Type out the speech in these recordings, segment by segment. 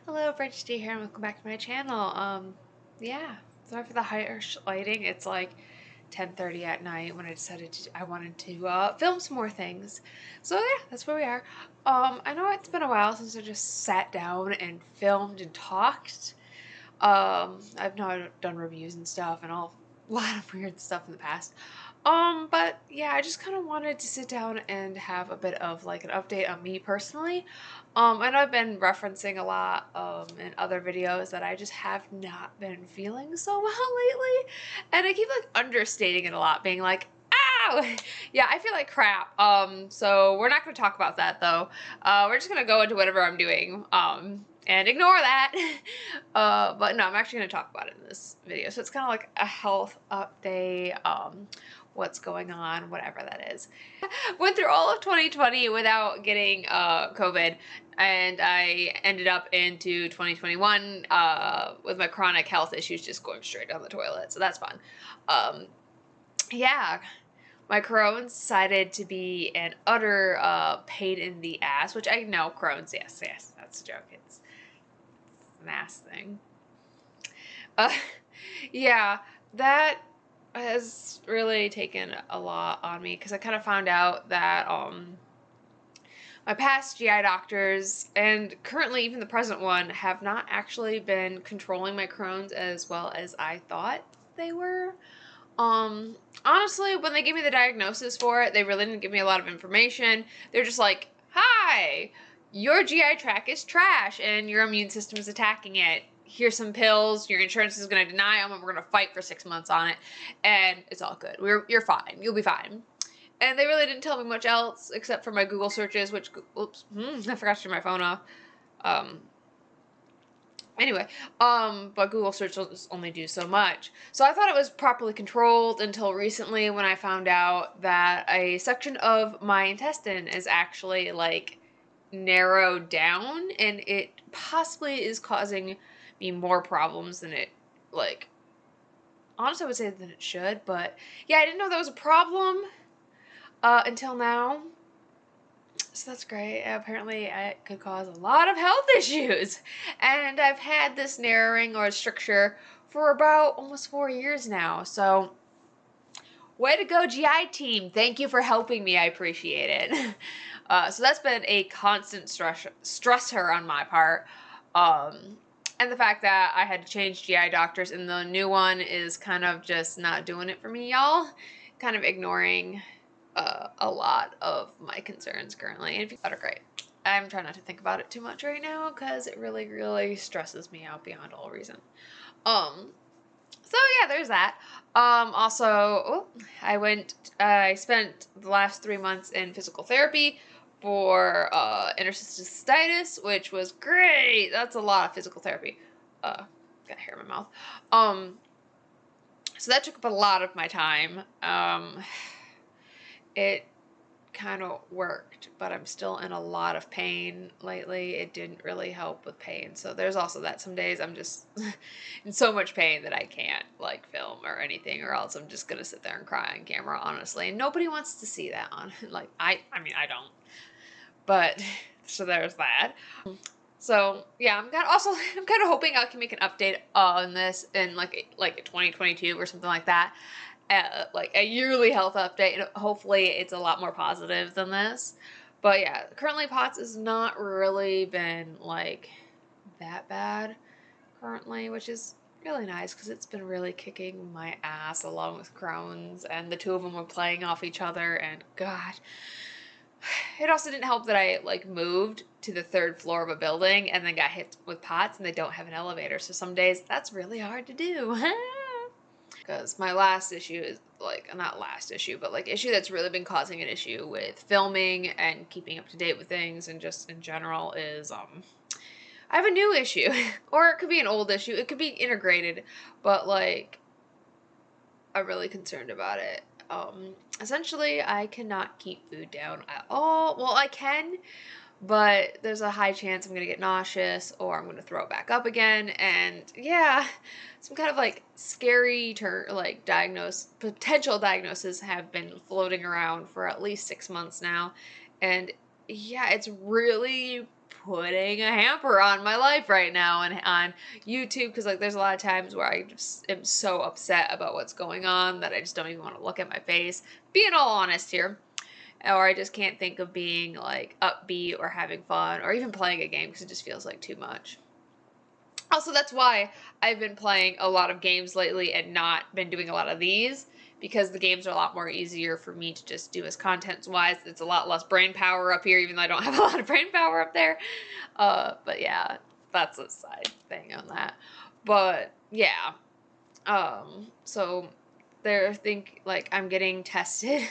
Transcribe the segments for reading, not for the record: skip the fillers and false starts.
Hello, Bridge D here, and welcome back to my channel. Yeah, sorry for the harsh lighting. It's like 10:30 at night when I wanted to film some more things. So yeah, that's where we are. I know it's been a while since I just sat down and filmed and talked. I've not done reviews and stuff and a lot of weird stuff in the past. But yeah, I just kind of wanted to sit down and have a bit of like an update on me personally. I know I've been referencing a lot in other videos that I just have not been feeling so well lately, and I keep like understating it a lot, being like, "Ow!" Yeah, I feel like crap. So we're not going to talk about that though. We're just gonna go into whatever I'm doing. And ignore that. But no, I'm actually going to talk about it in this video. So it's kind of like a health update, what's going on, whatever that is. Went through all of 2020 without getting COVID, and I ended up into 2021 with my chronic health issues just going straight down the toilet. So that's fun. Yeah. My Crohn's decided to be an utter pain in the ass, which I know Crohn's, yes, that's a joke. It's an ass thing. Uh, yeah, that has really taken a lot on me because I kind of found out that my past GI doctors and currently even the present one have not actually been controlling my Crohn's as well as I thought they were. Honestly, when they gave me the diagnosis for it, they really didn't give me a lot of information. They're just like, "Hi, your GI tract is trash and your immune system is attacking it. Here's some pills. Your insurance is going to deny them, and we're going to fight for 6 months on it, and it's all good. You're fine. You'll be fine." And they really didn't tell me much else except for my Google searches, which, oops, I forgot to turn my phone off. Anyway, but Google searches only do so much. So I thought it was properly controlled until recently when I found out that a section of my intestine is actually like narrowed down, and it possibly is causing me more problems than it, like, honestly I would say than it should, but yeah, I didn't know that was a problem until now. So that's great. Apparently it could cause a lot of health issues. And I've had this narrowing or stricture for about almost 4 years now. So way to go, GI team. Thank you for helping me. I appreciate it. So that's been a constant stressor on my part. And the fact that I had to change GI doctors and the new one is kind of just not doing it for me, y'all. Kind of ignoring a lot of my concerns currently. And if you thought are great. I'm trying not to think about it too much right now because it really, really stresses me out beyond all reason. So yeah, there's that. Also, I spent the last 3 months in physical therapy for interstitial cystitis, which was great. That's a lot of physical therapy. Got hair in my mouth. So that took up a lot of my time. It kind of worked, but I'm still in a lot of pain lately. It didn't really help with pain. So there's also that. Some days I'm just in so much pain that I can't like film or anything, or else I'm just gonna sit there and cry on camera, honestly. And nobody wants to see that on like I mean I don't. But so there's that. So yeah, I'm kind of hoping I can make an update on this in like 2022 or something like that. Like a yearly health update, and hopefully it's a lot more positive than this. But yeah, currently POTS has not really been like that bad currently, which is really nice because it's been really kicking my ass along with Crohn's, and the two of them were playing off each other, and God. It also didn't help that I like moved to the 3rd floor of a building and then got hit with POTS, and they don't have an elevator. So some days that's really hard to do. Because my last issue is like, not last issue, but like issue that's really been causing an issue with filming and keeping up to date with things and just in general is I have a new issue. Or it could be an old issue, it could be integrated, but like I'm really concerned about it. Essentially I cannot keep food down at all. Well, I can, but there's a high chance I'm gonna get nauseous or I'm gonna throw it back up again. And yeah, some kind of like scary potential diagnosis have been floating around for at least 6 months now. And yeah, it's really putting a hamper on my life right now and on YouTube, because like there's a lot of times where I just am so upset about what's going on that I just don't even want to look at my face. Being all honest here. Or I just can't think of being like upbeat or having fun or even playing a game because it just feels like too much. Also, that's why I've been playing a lot of games lately and not been doing a lot of these, because the games are a lot more easier for me to just do as content-wise. It's a lot less brain power up here, even though I don't have a lot of brain power up there. But yeah, that's a side thing on that. But yeah, so I think like I'm getting tested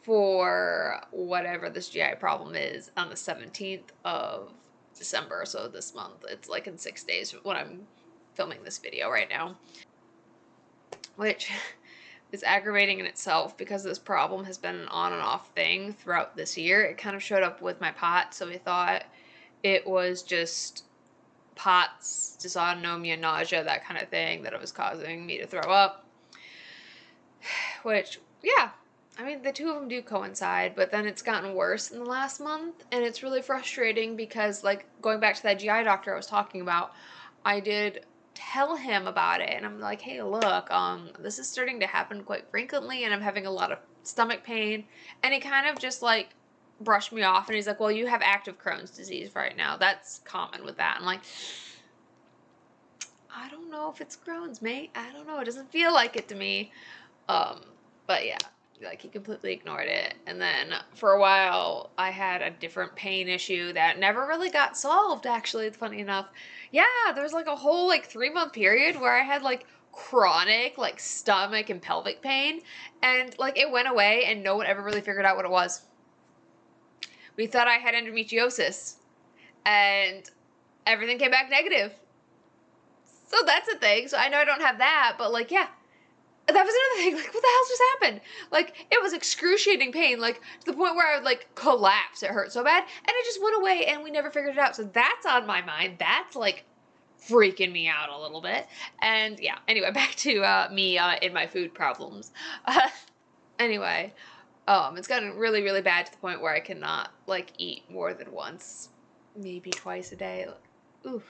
for whatever this GI problem is on the 17th of December, so this month. It's like in 6 days when I'm filming this video right now, which is aggravating in itself because this problem has been an on and off thing throughout this year. It kind of showed up with my POTS, so we thought it was just POTS, dysautonomia, nausea, that kind of thing that it was causing me to throw up, which, yeah, I mean, the two of them do coincide, but then it's gotten worse in the last month, and it's really frustrating because, like, going back to that GI doctor I was talking about, I did tell him about it, and I'm like, hey, look, this is starting to happen quite frequently, and I'm having a lot of stomach pain, and he kind of just, like, brushed me off, and he's like, well, you have active Crohn's disease right now. That's common with that. I'm like, I don't know if it's Crohn's, mate. I don't know. It doesn't feel like it to me. But yeah, like he completely ignored it. And then for a while I had a different pain issue that never really got solved, actually. Funny enough. Yeah, there was like a whole like 3-month period where I had like chronic like stomach and pelvic pain, and like it went away and no one ever really figured out what it was. We thought I had endometriosis and everything came back negative. So that's a thing. So I know I don't have that, but like, yeah, that was another thing. Like, what the hell just happened? Like, it was excruciating pain, like to the point where I would like collapse. It hurt so bad, and it just went away, and we never figured it out. So that's on my mind. That's like freaking me out a little bit. And yeah, anyway, back to me in my food problems. Anyway, it's gotten really, really bad to the point where I cannot like eat more than once, maybe twice a day. Oof.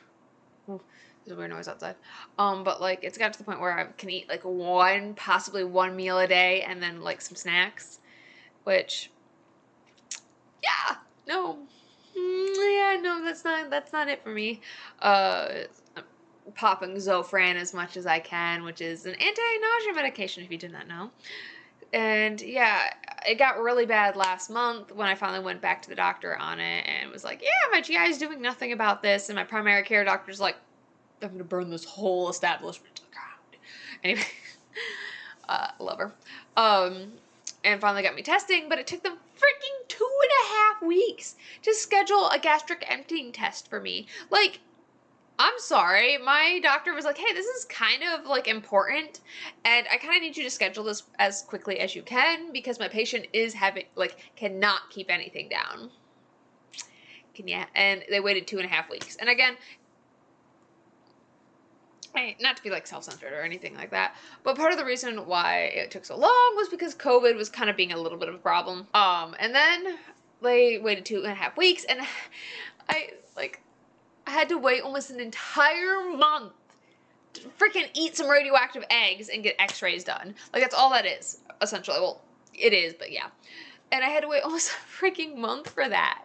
Oof. There's a weird noise outside. But like it's got to the point where I can eat like possibly one meal a day and then like some snacks, which, yeah, no, yeah, no, that's not it for me. I'm popping Zofran as much as I can, which is an anti-nausea medication, if you did not know. And yeah, it got really bad last month when I finally went back to the doctor on it and was like, yeah, my GI is doing nothing about this. And my primary care doctor's like, I'm going to burn this whole establishment to the ground. Anyway, love her. And finally got me testing, but it took them freaking 2.5 weeks to schedule a gastric emptying test for me. Like, I'm sorry, my doctor was like, hey, this is kind of like important, and I kind of need you to schedule this as quickly as you can because my patient is cannot keep anything down. And they waited 2.5 weeks. And again, not to be like self-centered or anything like that, but part of the reason why it took so long was because COVID was kind of being a little bit of a problem. And then they waited 2.5 weeks, and I had to wait almost an entire month to freaking eat some radioactive eggs and get x-rays done. Like, that's all that is, essentially. Well, it is, but yeah. And I had to wait almost a freaking month for that.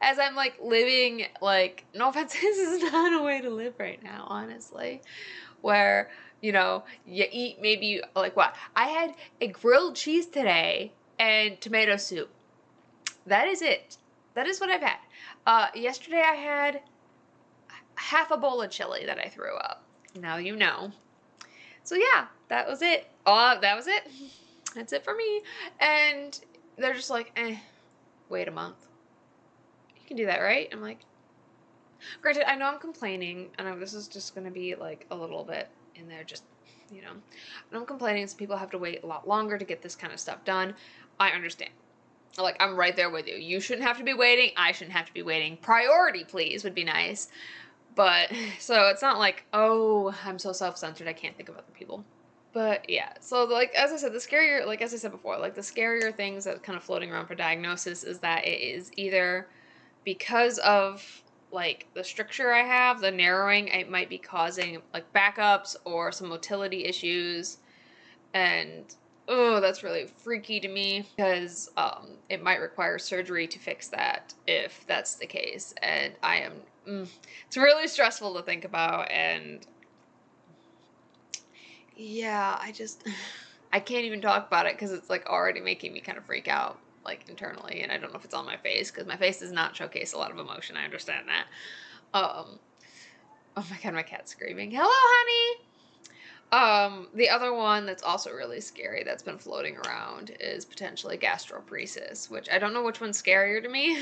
As I'm, like, living, like, no offense, this is not a way to live right now, honestly. Where, you know, you eat maybe, like, what? I had a grilled cheese today and tomato soup. That is it. That is what I've had. Yesterday I had half a bowl of chili that I threw up. Now you know. So yeah, that was it. That was it. That's it for me. And they're just like, wait a month. You can do that, right? I'm like, granted, I know I'm complaining, and this is just going to be like a little bit in there, just, you know. I know I'm complaining, so people have to wait a lot longer to get this kind of stuff done. I understand. Like, I'm right there with you. You shouldn't have to be waiting. I shouldn't have to be waiting. Priority, please, would be nice. But, so it's not like, oh, I'm so self-centered, I can't think of other people. But, yeah, so, like, as I said, the scarier, the scarier things that kind of floating around for diagnosis is that it is either because of like the stricture I have, the narrowing, it might be causing like backups or some motility issues. And oh, that's really freaky to me because it might require surgery to fix that if that's the case. And it's really stressful to think about. And yeah, I can't even talk about it because it's like already making me kind of freak out like internally. And I don't know if it's on my face because my face does not showcase a lot of emotion. I understand that. Um, oh my God, my cat's screaming. Hello, honey. The other one that's also really scary that's been floating around is potentially gastroparesis, which I don't know which one's scarier to me,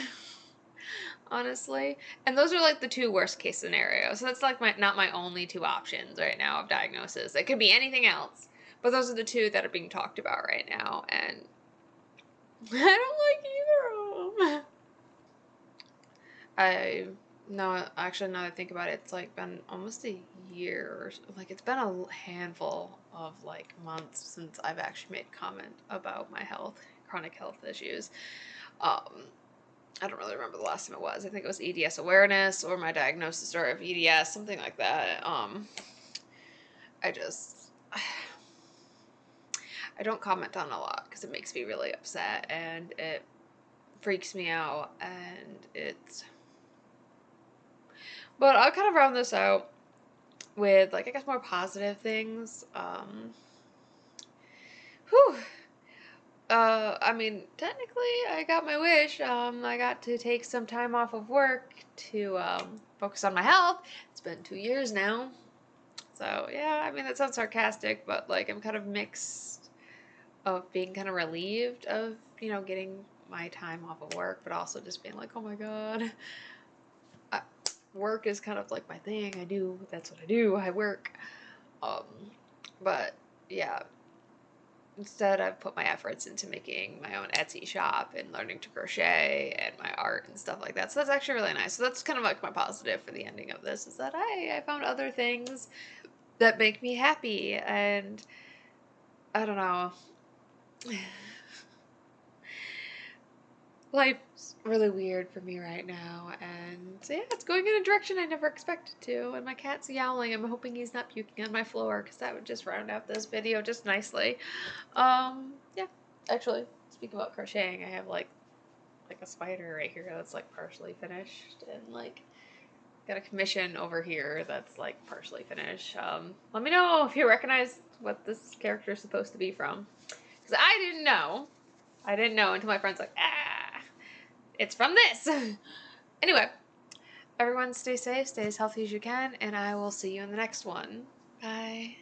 honestly. And those are like the two worst case scenarios. So that's like not my only two options right now of diagnosis. It could be anything else, but those are the two that are being talked about right now, and I don't like either of them. No, actually, now that I think about it, it's like been almost a year, or like it's been a handful of like months since I've actually made comment about my health, chronic health issues. Um, I don't really remember the last time it was. I think it was EDS awareness or my diagnosis or of EDS, something like that. I just I don't comment on a lot because it makes me really upset and it freaks me out, and it's. But I'll kind of round this out with like I guess more positive things. Whew. I mean, technically, I got my wish. I got to take some time off of work to focus on my health. It's been 2 years now, so yeah. I mean, that sounds sarcastic, but like I'm kind of mixed of being kind of relieved of getting my time off of work, but also just being like, oh my God, work is kind of like my thing. That's what I do. I work. Um, but yeah, instead I've put my efforts into making my own Etsy shop and learning to crochet and my art and stuff like that. So that's actually really nice. So that's kind of like my positive for the ending of this, is that I found other things that make me happy, and I don't know. Life's really weird for me right now, and yeah, it's going in a direction I never expected to, and my cat's yowling. I'm hoping he's not puking on my floor, because that would just round out this video just nicely. Yeah, actually, speaking about crocheting, I have like a spider right here that's like partially finished, and like got a commission over here that's like partially finished. Let me know if you recognize what this character is supposed to be from, because I didn't know until my friend's like, it's from this. Anyway, everyone stay safe, stay as healthy as you can, and I will see you in the next one. Bye.